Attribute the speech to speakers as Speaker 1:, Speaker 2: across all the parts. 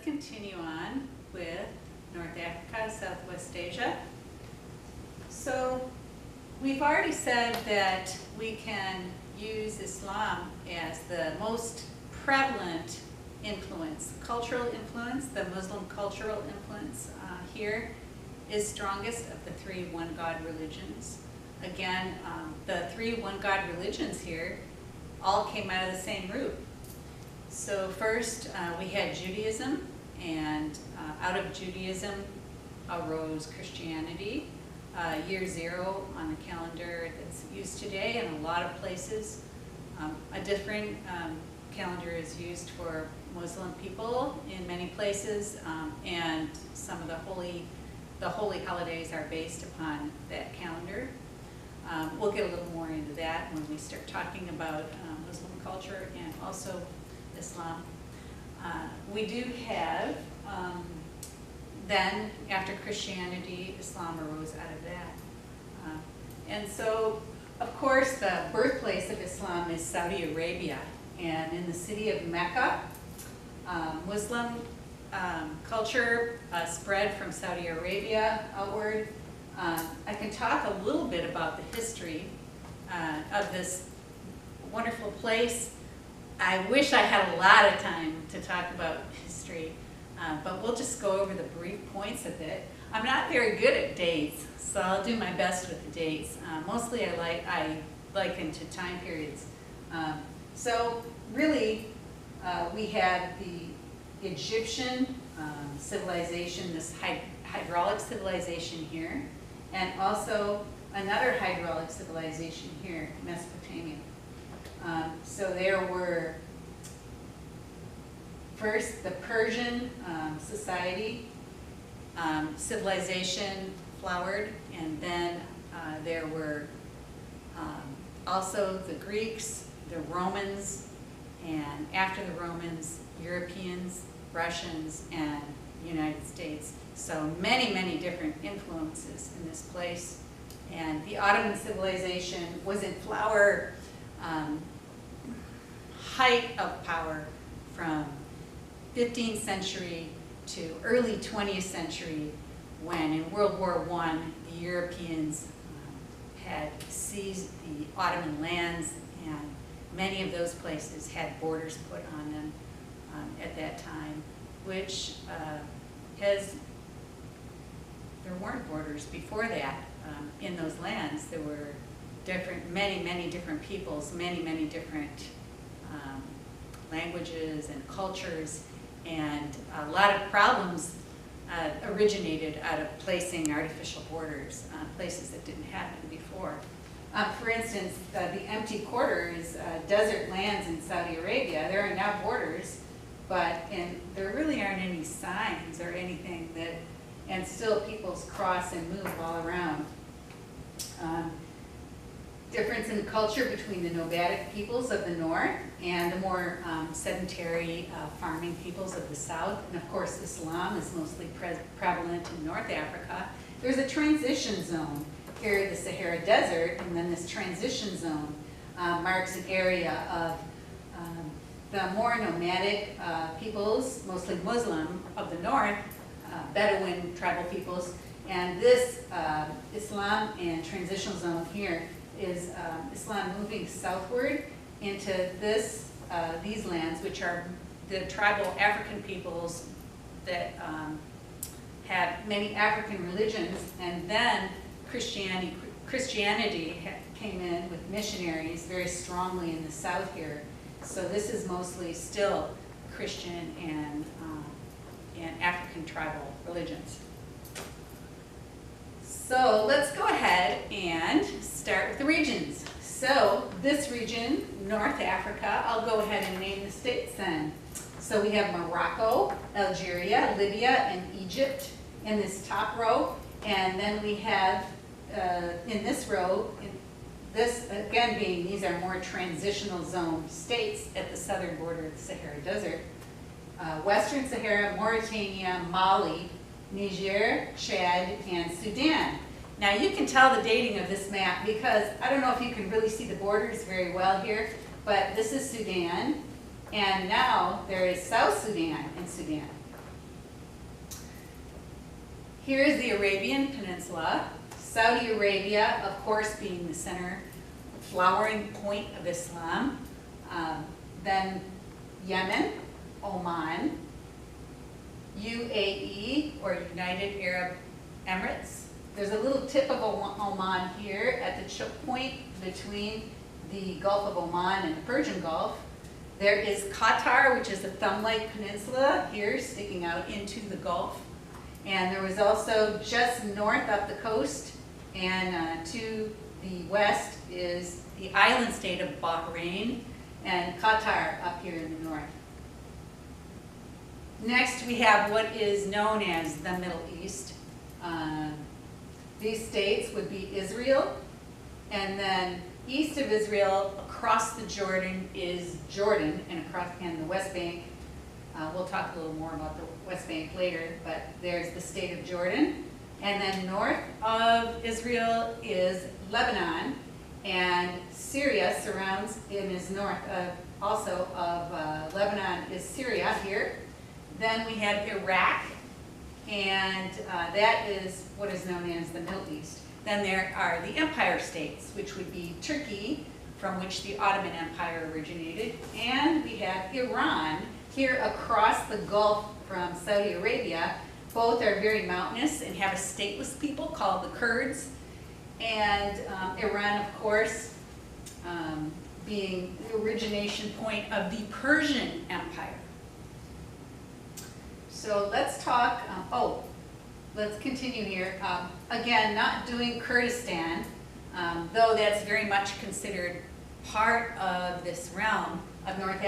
Speaker 1: continue on with North Africa, Southwest Asia. So we've already said that we can use Islam as the most prevalent influence, cultural influence. The Muslim cultural influence here is strongest of the three one God religions. Again, the three one God religions here all came out of the same root. So first we had Judaism, and out of Judaism arose Christianity. Year zero on the calendar that's used today in a lot of places. A different calendar is used for Muslim people in many places, and some of the holy holidays are based upon that calendar. We'll get a little more into that when we start talking about Muslim culture and also Islam. We do have, then after Christianity, Islam arose out of that. And so, of course, the birthplace of Islam is Saudi Arabia. And in the city of Mecca, Muslim culture spread from Saudi Arabia outward. I can talk a little bit about the history of this wonderful place. I wish I had a lot of time to talk about history, but we'll just go over the brief points of it. I'm not very good at dates, so I'll do my best with the dates. Mostly I liken to time periods. So really, we had the Egyptian civilization, this hydraulic civilization here, and also another hydraulic civilization here, Mesopotamia. So there were first the Persian society, civilization flowered, and then there were also the Greeks, the Romans, and after the Romans, Europeans, Russians, and the United States. So many, many different influences in this place. And the Ottoman civilization was in flower, height of power from 15th century to early 20th century, when in World War I, the Europeans had seized the Ottoman lands, and many of those places had borders put on them at that time, which there weren't borders before that in those lands. There were many different peoples, many different languages and cultures, and a lot of problems originated out of placing artificial borders on places that didn't have them before. For instance, the empty quarters, desert lands in Saudi Arabia, there are now borders, and there really aren't any signs or anything that, and still peoples cross and move all around. Difference in culture between the nomadic peoples of the north and the more sedentary farming peoples of the south. And of course, Islam is mostly prevalent in North Africa. There's a transition zone here, the Sahara Desert, and then this transition zone marks an area of the more nomadic peoples, mostly Muslim, of the north, Bedouin tribal peoples. And this Islam and transitional zone here is Islam moving southward into these lands, which are the tribal African peoples that had many African religions, and then Christianity came in with missionaries very strongly in the south here. So this is mostly still Christian and African tribal religions. So let's go ahead and start with the regions. So this region, North Africa, I'll go ahead and name the states then. So we have Morocco, Algeria, Libya, and Egypt in this top row. And then we have in this row, this again being, these are more transitional zone states at the southern border of the Sahara Desert. Western Sahara, Mauritania, Mali, Niger, Chad, and Sudan. Now you can tell the dating of this map because I don't know if you can really see the borders very well here, but this is Sudan, and now there is South Sudan in Sudan. Here is the Arabian Peninsula. Saudi Arabia, of course, being the center, flowering point of Islam. Then Yemen, Oman, UAE, or United Arab Emirates. There's a little tip of Oman here at the choke point between the Gulf of Oman and the Persian Gulf. There is Qatar, which is a thumb-like peninsula here sticking out into the Gulf. And there was also just north up the coast and to the west is the island state of Bahrain and Qatar up here in the north. Next we have what is known as the Middle East. These states would be Israel, and then east of Israel, across the Jordan is Jordan, and the West Bank. We'll talk a little more about the West Bank later, but there's the state of Jordan. And then north of Israel is Lebanon, and Syria surrounds and is north of, also of Lebanon is Syria here. Then we have Iraq, and that is what is known as the Middle East. Then there are the empire states, which would be Turkey, from which the Ottoman Empire originated, and we have Iran here across the Gulf from Saudi Arabia. Both are very mountainous and have a stateless people called the Kurds, and Iran, of course, being the origination point of the Persian Empire. So let's talk, let's continue here. Again, not doing Kurdistan, though that's very much considered part of this realm of North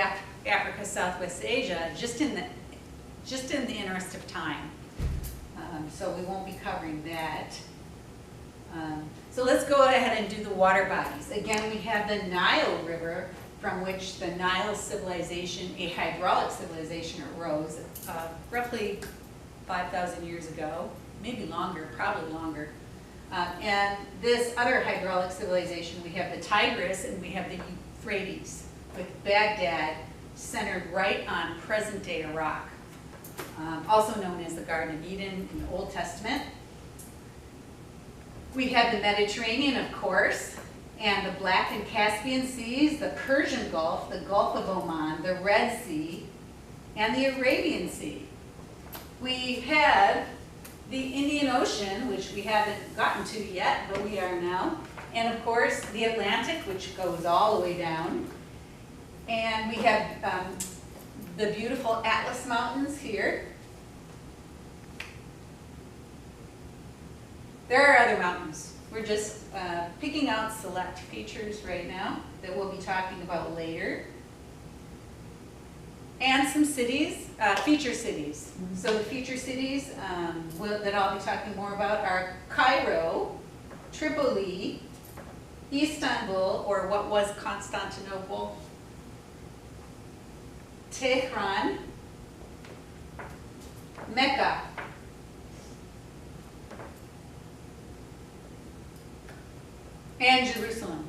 Speaker 1: Africa, Southwest Asia, just in the interest of time. So we won't be covering that. So let's go ahead and do the water bodies. Again, we have the Nile River, from which the Nile civilization, a hydraulic civilization, arose roughly 5,000 years ago, maybe longer, probably longer. And this other hydraulic civilization, we have the Tigris and we have the Euphrates, with Baghdad centered right on present-day Iraq, also known as the Garden of Eden in the Old Testament. We have the Mediterranean, of course, and the Black and Caspian Seas, the Persian Gulf, the Gulf of Oman, the Red Sea, and the Arabian Sea. We have the Indian Ocean, which we haven't gotten to yet, but we are now. And of course, the Atlantic, which goes all the way down. And we have the beautiful Atlas Mountains here. There are other mountains. We're just picking out select features right now that we'll be talking about later. And some cities, feature cities. So the feature cities that I'll be talking more about are Cairo, Tripoli, Istanbul, or what was Constantinople, Tehran, Mecca, and Jerusalem.